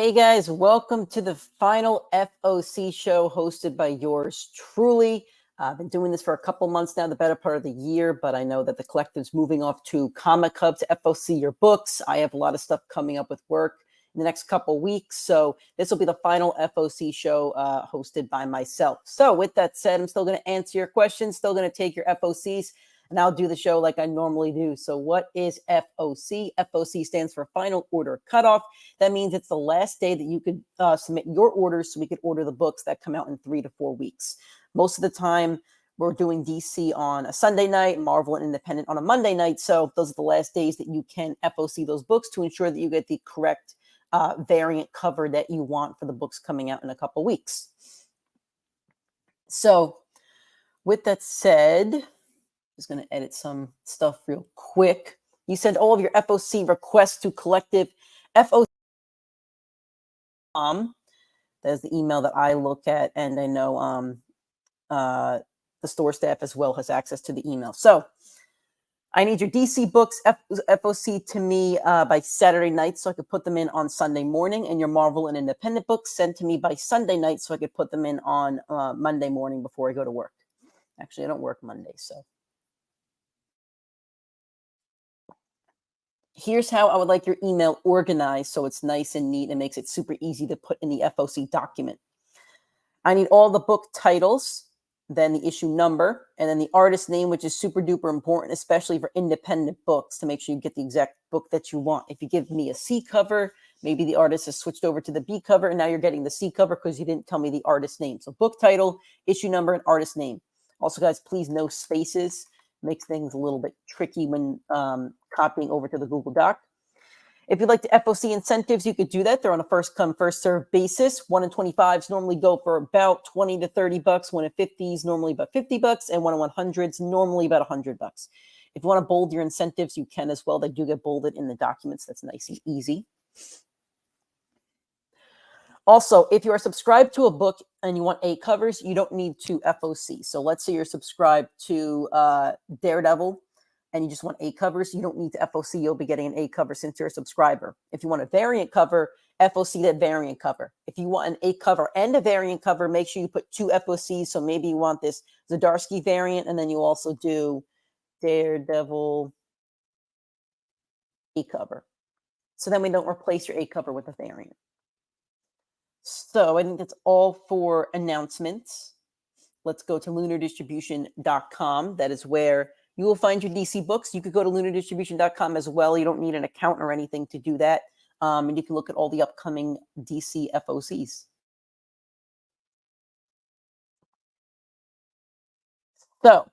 Hey guys, welcome to the final FOC show hosted by yours truly. I've been doing this for a couple months now, the better part of the year, but I know that the collective's moving off to Comic Hub to FOC your books. I have a lot of stuff coming up with work in the next couple weeks, so this will be the final FOC show hosted by myself. So with that said, I'm still going to answer your questions, still going to take your FOCs, and I'll do the show like I normally do. So what is FOC? FOC stands for Final Order Cutoff. That means it's the last day that you could submit your orders so we could order the books that come out in 3 to 4 weeks. Most of the time, we're doing DC on a Sunday night, Marvel and Independent on a Monday night. So those are the last days that you can FOC those books to ensure that you get the correct variant cover that you want for the books coming out in a couple weeks. So with that said, I'm just going to edit some stuff real quick. You send all of your FOC requests to collectivefoc. That is the email that I look at, and I know the store staff as well has access to the email. So I need your DC books FOC to me by Saturday night so I could put them in on Sunday morning, and your Marvel and Independent books sent to me by Sunday night so I could put them in on Monday morning before I go to work. Actually, I don't work Monday, so. Here's how I would like your email organized so it's nice and neat and makes it super easy to put in the FOC document. I need all the book titles, then the issue number, and then the artist name, which is super duper important, especially for independent books, to make sure you get the exact book that you want. If you give me a C cover, maybe the artist has switched over to the B cover, and now you're getting the C cover because you didn't tell me the artist name. So book title, issue number, and artist name. Also, guys, please no spaces. Makes things a little bit tricky when copying over to the Google Doc. If you'd like to FOC incentives, you could do that. They're on a first come, first serve basis. 1 in 25s normally go for about 20 to 30 bucks. 1 in 50s normally about 50 bucks, and 1 in 100s normally about 100 bucks. If you want to bold your incentives, you can as well. They do get bolded in the documents. That's nice and easy. Also, if you are subscribed to a book and you want A covers, you don't need to FOC. So let's say you're subscribed to Daredevil and you just want A covers, you don't need to FOC. You'll be getting an A cover since you're a subscriber. If you want a variant cover, FOC that variant cover. If you want an A cover and a variant cover, make sure you put 2 FOCs. So maybe you want this Zdarsky variant, and then you also do Daredevil A cover. So then we don't replace your A cover with a variant. So I think that's all for announcements. Let's go to lunardistribution.com. That is where you will find your DC books. You could go to lunardistribution.com as well. You don't need an account or anything to do that. And you can look at all the upcoming DC FOCs. So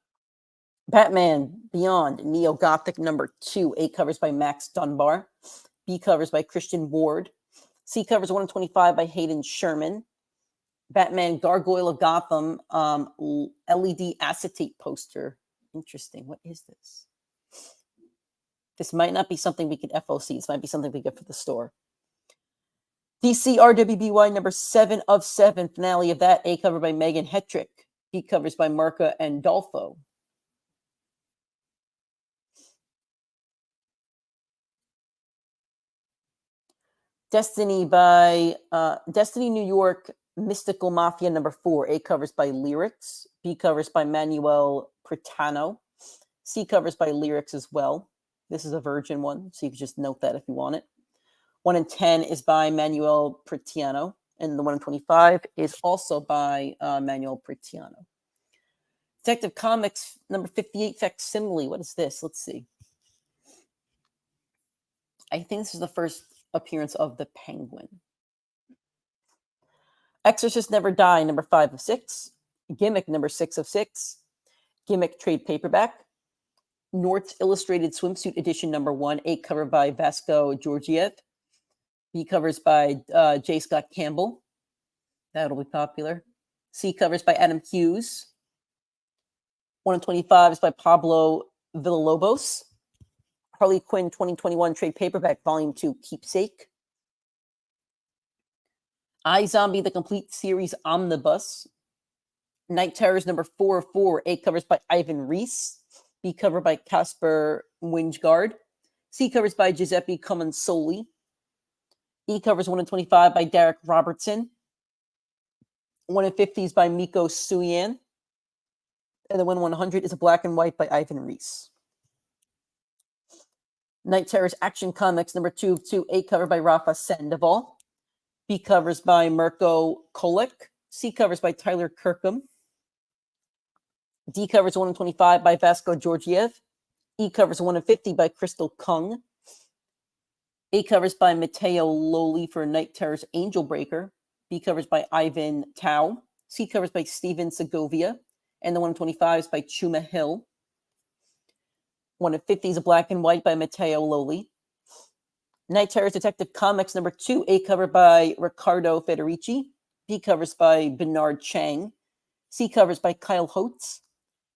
Batman Beyond Neo Gothic number 2. A covers by Max Dunbar. B covers by Christian Ward. C covers 1 in 25 by Hayden Sherman. Batman Gargoyle of Gotham LED acetate poster. Interesting. What is this? This might not be something we could FOC. This might be something we get for the store. DC RWBY number 7 of 7. Finale of that. A cover by Megan Hetrick. B covers by Marca and Dolfo. Destiny by Destiny New York Mystical Mafia number 4. A covers by Lyrics. B covers by Manuel Pritano. C covers by Lyrics as well. This is a virgin one, so you can just note that if you want it. 1 in 10 is by Manuel Pritano, and the 1 in 25 is also by Manuel Pritano. Detective Comics number 58 facsimile. What is this? Let's see. I think this is the first appearance of the Penguin. Exorcist Never Die number 5 of 6. Gimmick number 6 of 6. Gimmick trade paperback. Nort's Illustrated Swimsuit edition number 1. A cover by Vasco Georgiev. B covers by J. Scott Campbell. That'll be popular. C covers by Adam Hughes. 1 in 25 is by Pablo Villalobos. Harley Quinn 2021 trade paperback, volume 2, Keepsake. iZombie, the complete series omnibus. Night Terrors number 4 of 4. A covers by Ivan Reese. B cover by Casper Wingard. C covers by Giuseppe Comensoli. E covers 1 in 25 by Derek Robertson. 1 in 50 is by Miko Suyan. And the 1 in 100 is a black and white by Ivan Reese. Night Terrors Action Comics number 2 of 2, A cover by Rafa Sandoval. B covers by Mirko Kolik. C covers by Tyler Kirkham. D covers 1 in 25 by Vasco Georgiev. E covers 1 in 50 by Crystal Kung. A covers by Matteo Loli for Night Terrors Angel Breaker. B covers by Ivan Tao. C covers by Steven Segovia. And the 1 in 25 is by Chuma Hill. 1 in 50 is a black and white by Matteo Loli. Night Terrors Detective Comics number 2, A cover by Riccardo Federici. B covers by Bernard Chang. C covers by Kyle Holtz.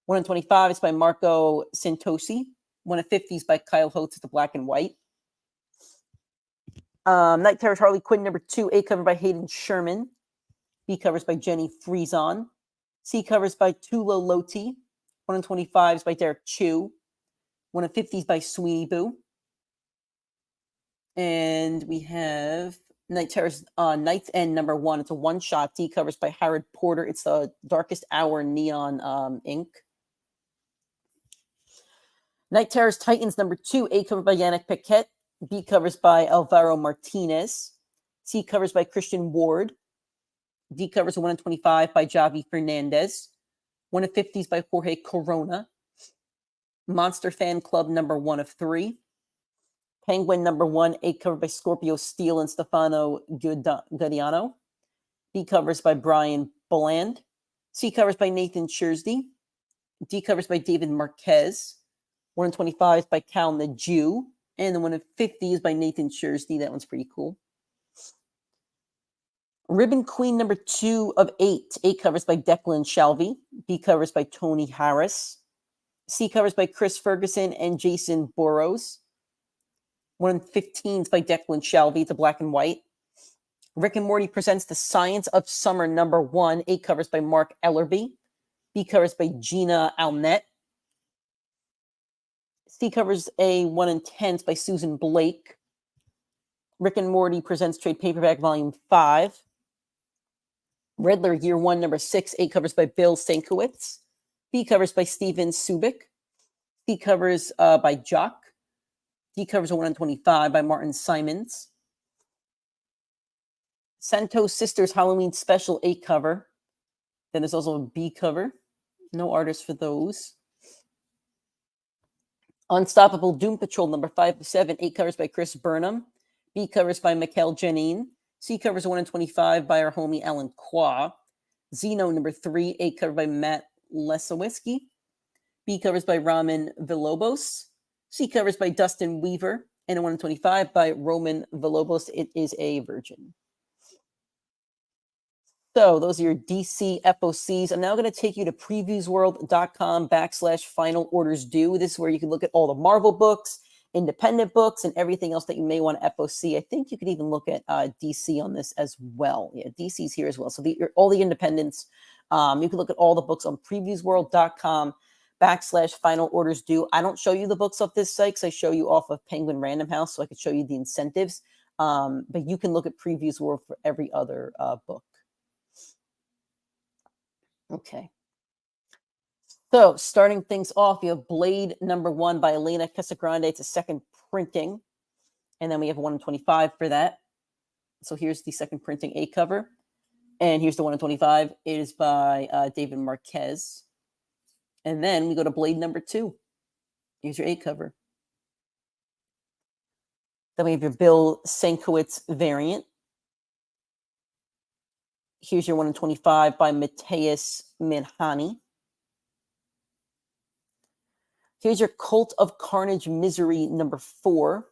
1 in 25 is by Marco Santosi. 1 in 50 is by Kyle Holtz, the black and white. Night Terrors Harley Quinn number 2, A cover by Hayden Sherman. B covers by Jenny Friesen. C covers by Tulo Loti. 1 in 25 is by Derek Chu. 1 in 50 is by Sweeney Boo. And we have Night Terrors Night's End number 1. It's a one-shot. D covers by Howard Porter. It's the Darkest Hour neon ink. Night Terrors Titans number 2, A cover by Yannick Paquette. B covers by Alvaro Martinez. C covers by Christian Ward. D covers 1 in 25 by Javi Fernandez. 1 in 50 is by Jorge Corona. Monster Fan Club number 1 of 3. Penguin number 1, A cover by Scorpio Steele and Stefano Guadiano. B covers by Brian Boland. C covers by Nathan Chersey. D covers by David Marquez. 1 in 25 is by Cal the Jew. And the 1 in 50 is by Nathan Chersey. That one's pretty cool. Ribbon Queen number 2 of 8. A covers by Declan Shalvey. B covers by Tony Harris. C covers by Chris Ferguson and Jason Burrows. 1 in 15 is by Declan Shalvey. It's a black and white. Rick and Morty presents The Science of Summer number 1. A covers by Mark Ellerby. B covers by Gina Alnett. C covers a 1 in 10 by Susan Blake. Rick and Morty presents Trade Paperback Volume 5. Riddler Year 1 number 6. A covers by Bill Sienkiewicz. B covers by Steven Subic. C covers by Jock. D covers a 1 in 25 by Martin Simons. Santos Sisters Halloween Special A cover. Then there's also a B cover. No artists for those. Unstoppable Doom Patrol number 5 of 7. A covers by Chris Burnham. B covers by Mikkel Janine. C covers 1 in 25 by our homie Alan Qua. Xeno number 3. A cover by Matt Lesowiski. B covers by Ramin Villalobos. C covers by Dustin Weaver. And a 1 in 25 by Roman Villalobos. It is a virgin. So those are your DC FOCs. I'm now going to take you to previewsworld.com/final orders due. This is where you can look at all the Marvel books, independent books, and everything else that you may want to FOC. I think you could even look at DC on this as well. Yeah, DC's here as well. So all the independents, you can look at all the books on previewsworld.com/final orders due. I don't show you the books off this site because I show you off of Penguin Random House, so I could show you the incentives. But you can look at Previews World for every other book. Okay. So starting things off, you have Blade number 1 by Elena Casagrande. It's a second printing. And then we have 1 in 25 for that. So here's the second printing A cover. And here's the 1 in 25. It is by David Marquez. And then we go to Blade number 2. Here's your A cover. Then we have your Bill Sienkiewicz variant. Here's your 1 in 25 by Mateus Manhani. Here's your Cult of Carnage Misery number 4.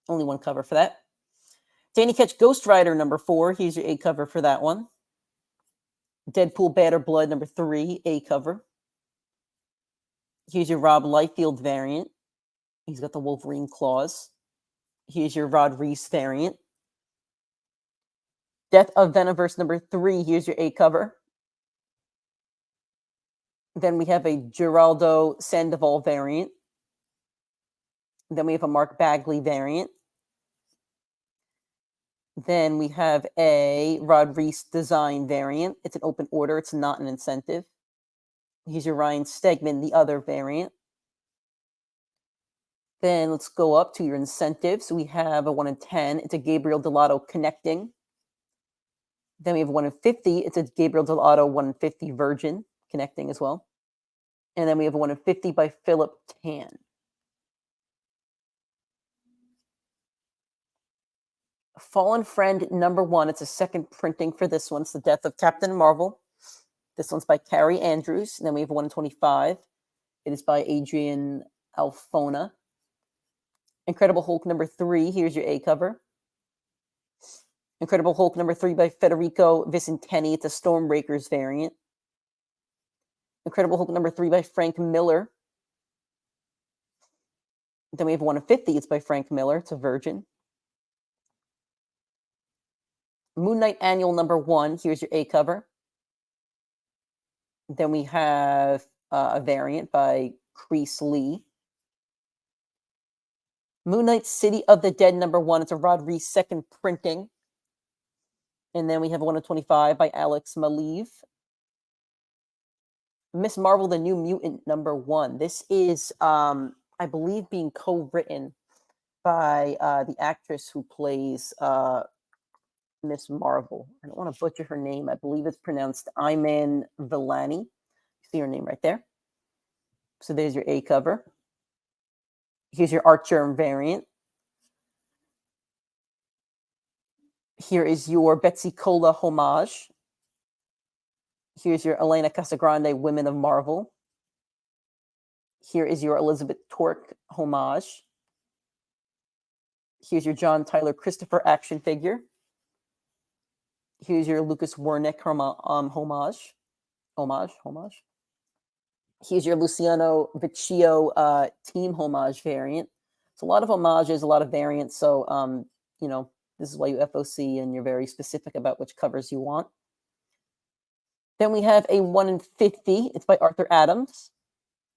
Only one cover for that. Danny Ketch Ghost Rider number 4. Here's your A cover for that one. Deadpool Bad or Blood number 3. A cover. Here's your Rob Liefeld variant. He's got the Wolverine claws. Here's your Rod Reese variant. Death of Venomverse number 3. Here's your A cover. Then we have a Geraldo Sandoval variant. Then we have a Mark Bagley variant. Then we have a Rod Reese design variant. It's an open order. It's not an incentive. Here's your Ryan Stegman, the other variant. Then let's go up to your incentives. We have a 1 in 10. It's a Gabriel Delato connecting. Then we have 1 in 50. It's a Gabriel Delato 1 in 50 Virgin connecting as well. And then we have a 1 in 50 by Philip Tan. Fallen Friend number 1. It's a second printing for this one. It's the Death of Captain Marvel. This one's by Carrie Andrews. And then we have 1 in 25. It is by Adrian Alfona. Incredible Hulk number 3. Here's your A cover. Incredible Hulk number 3 by Federico Vicentini. It's a Stormbreakers variant. Incredible Hulk number 3 by Frank Miller. Then we have 1 in 50. It's by Frank Miller. It's a Virgin. Moon Knight Annual number 1. Here's your A cover. Then we have a variant by Crease Lee. Moon Knight City of the Dead number 1. It's a Rod Reese second printing. And then we have 1 in 25 by Alex Maleev. Miss Marvel, the New Mutant number 1. This is, I believe, being co-written by the actress who plays Miss Marvel. I don't want to butcher her name. I believe it's pronounced Iman Vellani. See her name right there. So there's your A cover. Here's your Archer variant. Here is your Betsy Cola homage. Here's your Elena Casagrande Women of Marvel. Here is your Elizabeth Torque homage. Here's your John Tyler Christopher action figure. Here's your Lucas Wernick homage. Here's your Luciano Vecchio team homage variant. It's a lot of homages, a lot of variants. So, you know, this is why you FOC and you're very specific about which covers you want. Then we have a 1 in 50. It's by Arthur Adams.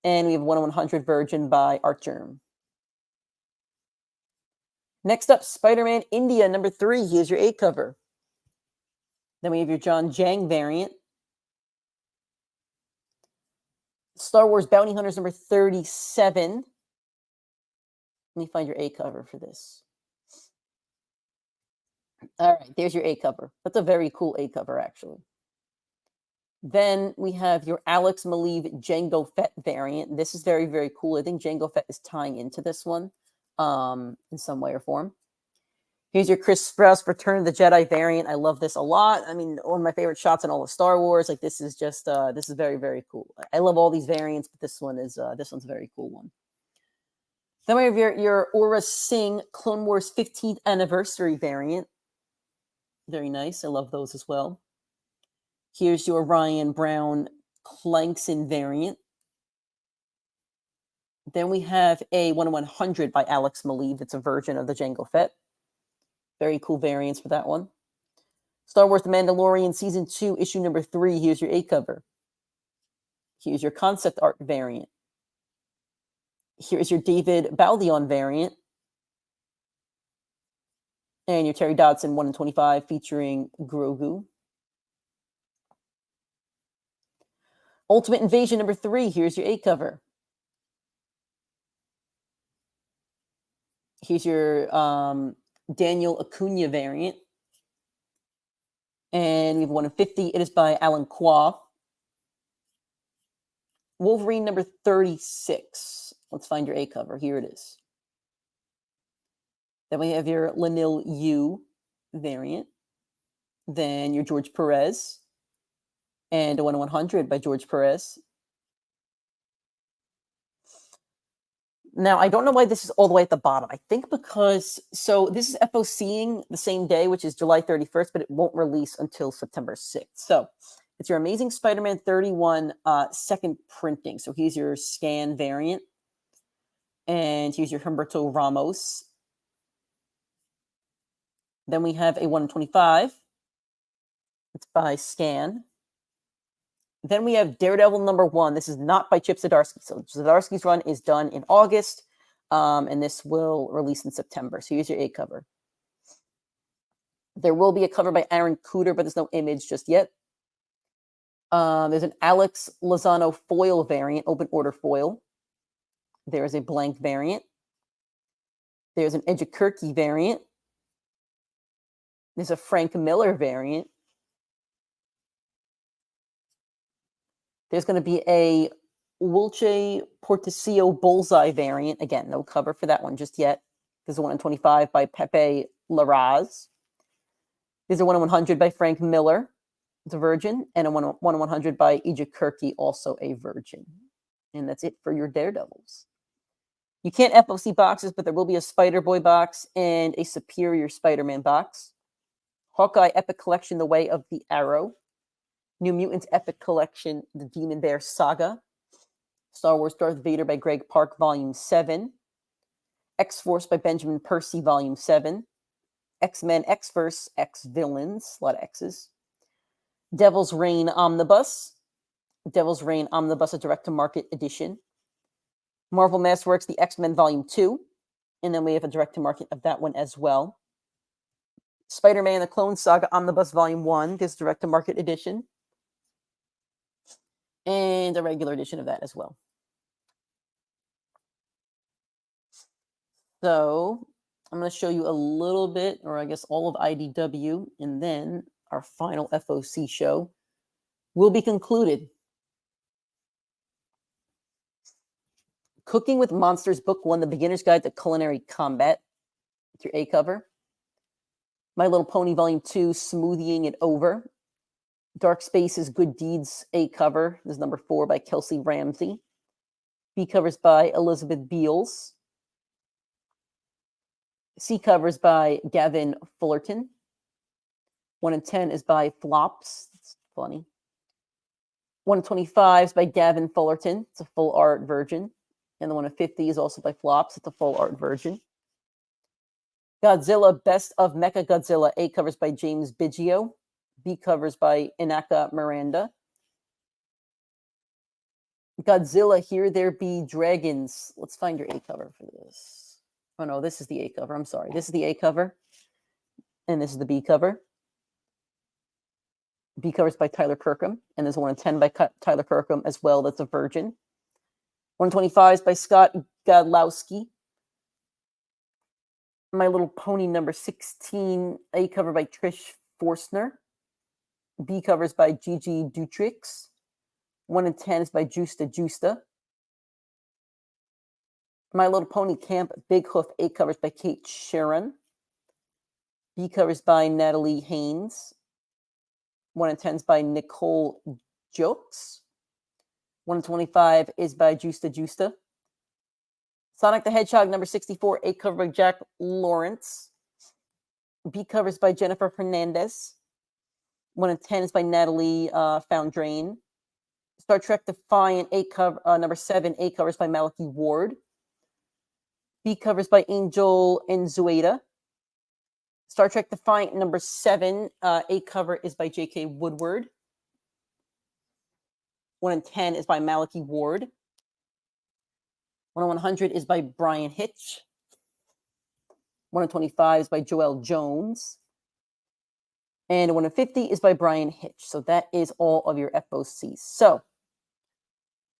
And we have 1 in 100 Virgin by Art Germ. Next up, Spider-Man India number 3. Here's your A cover. Then we have your John Jang variant. Star Wars Bounty Hunters number 37. Let me find your A cover for this. All right, there's your A cover. That's a very cool A cover, actually. Then we have your Alex Maleev Jango Fett variant. This is very, very cool. I think Jango Fett is tying into this one in some way or form. Here's your Chris Sprouse Return of the Jedi variant. I love this a lot. I mean, one of my favorite shots in all of Star Wars. Like, this is just, this is very, very cool. I love all these variants, but this one's a very cool one. Then we have your Aura Singh Clone Wars 15th Anniversary variant. Very nice. I love those as well. Here's your Ryan Brown Clankson variant. Then we have a 1 in 100 by Alex Maleev. It's a version of the Jango Fett. Very cool variants for that one. Star Wars The Mandalorian Season 2, Issue number 3. Here's your A cover. Here's your concept art variant. Here's your David Baldeon variant. And your Terry Dodson 1 in 25 featuring Grogu. Ultimate Invasion number 3. Here's your A cover. Here's your Daniel Acuna variant. And we have 1 in 50. It is by Alan Quaff. Wolverine number 36. Let's find your A cover. Here it is. Then we have your Lanil Yu variant. Then your George Perez. And a 1 in 100 by George Perez. Now, I don't know why this is all the way at the bottom. I think because, so this is FOCing the same day, which is July 31st, but it won't release until September 6th. So it's your Amazing Spider-Man 31 second printing. So here's your Scan variant. And here's your Humberto Ramos. Then we have a 1 in 25. It's by Scan. Then we have Daredevil number 1. This is not by Chip Zdarsky. So Zdarsky's run is done in August, and this will release in September. So here's your A cover. There will be a cover by Aaron Cooter, but there's no image just yet. There's an Alex Lozano foil variant, open order foil. There is a blank variant. There's an Edgekirky variant. There's a Frank Miller variant. There's going to be a Wilche Portillo Bullseye variant. Again, no cover for that one just yet. There's a 1 in 25 by Pepe Larraz. There's a 1 in 100 by Frank Miller, it's a virgin, and a 1 in 100 by Edgekirky, also a virgin. And that's it for your Daredevils. You can't FOC boxes, but there will be a Spider-Boy box and a Superior Spider-Man box. Hawkeye Epic Collection, The Way of the Arrow. New Mutants Epic Collection, The Demon Bear Saga. Star Wars Darth Vader by Greg Park, Volume 7. X-Force by Benjamin Percy, Volume 7. X-Men X-Verse, X-Villains, a lot of X's. Devil's Reign Omnibus. Devil's Reign Omnibus, a direct-to-market edition. Marvel Masterworks, The X-Men Volume 2. And then we have a direct-to-market of that one as well. Spider-Man, The Clone Saga Omnibus Volume 1. This direct-to-market edition. And a regular edition of that as well. So I'm going to show you a little bit, or I guess all of IDW, and then our final FOC show will be concluded. Cooking with Monsters, Book 1, The Beginner's Guide to Culinary Combat. It's your A cover. My Little Pony, Volume 2, Smoothing It Over. Dark Spaces, Good Deeds, A cover. This is number 4 by Kelsey Ramsey. B covers by Elizabeth Beals. C covers by Gavin Fullerton. 1 in 10 is by Flops. It's funny. 1 in 25 is by Gavin Fullerton. It's a full art version. And the 1 in 50 is also by Flops. It's a full art version. Godzilla Best of Mecha Godzilla. A covers by James Biggio. B covers by Inaka Miranda. Godzilla Here There Be Dragons. Let's find your A cover for this. Oh no, this is the A cover. I'm sorry. This is the A cover. And this is the B cover. B covers by Tyler Kirkham. And there's 1 in 10 by Tyler Kirkham as well. That's a virgin. 1 in 25 is by Scott Godlowski. My Little Pony number 16. A cover by Trish Forstner. B covers by Gigi Dutrix. 1 in 10 is by Justa Justa. My Little Pony Camp Big Hoof. A covers by Kate Sharon. B covers by Natalie Haynes. 1 in 10 is by Nicole Jokes. 1 in 25 is by Justa Justa. Sonic the Hedgehog number 64. A cover by Jack Lawrence. B covers by Jennifer Hernandez. 1 in 10 is by Natalie Foundrain. Star Trek Defiant, A cover number 7. A covers by Malachi Ward. B covers by Angel Nzueta. Star Trek Defiant number 7. A cover is by J.K. Woodward. 1 in 10 is by Malachi Ward. 1 in 100 is by Brian Hitch. 1 in 25 is by Joel Jones. And 1 in 50 is by Brian Hitch. So that is all of your FOCs. So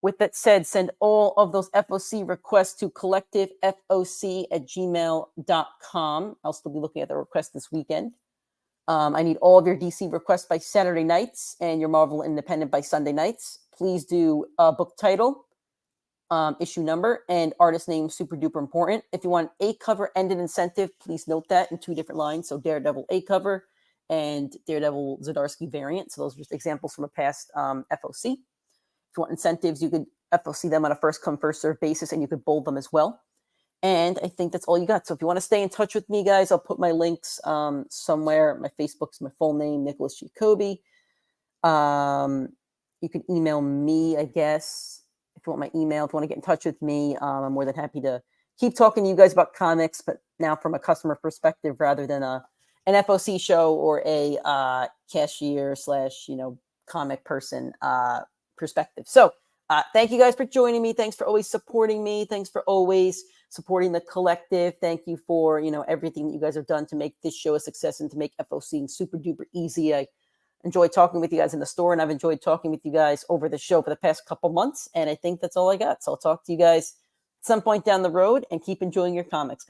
with that said, send all of those FOC requests to collectivefoc@gmail.com. I'll still be looking at the requests this weekend. I need all of your DC requests by Saturday nights and your Marvel Independent by Sunday nights. Please do book title, issue number, and artist name, super duper important. If you want A cover and an incentive, please note that in 2 different lines. So Daredevil A cover and Daredevil Zdarsky variant. So those are just examples from a past FOC. If you want incentives, you could FOC them on a first come, first serve basis, and you could bold them as well. And I think that's all you got. So if you want to stay in touch with me, guys, I'll put my links somewhere. My Facebook's my full name, Nicholas Jacoby. You can email me, I guess, if you want my email. If you want to get in touch with me, I'm more than happy to keep talking to you guys about comics, but now from a customer perspective rather than an FOC show or a cashier / comic person perspective. So Thank you guys for joining me. Thanks for always supporting me. Thanks for always supporting the collective. Thank you for, everything that you guys have done to make this show a success and to make FOC super duper easy. I enjoy talking with you guys in the store, and I've enjoyed talking with you guys over the show for the past couple months. And I think that's all I got. So I'll talk to you guys at some point down the road, and keep enjoying your comics, guys.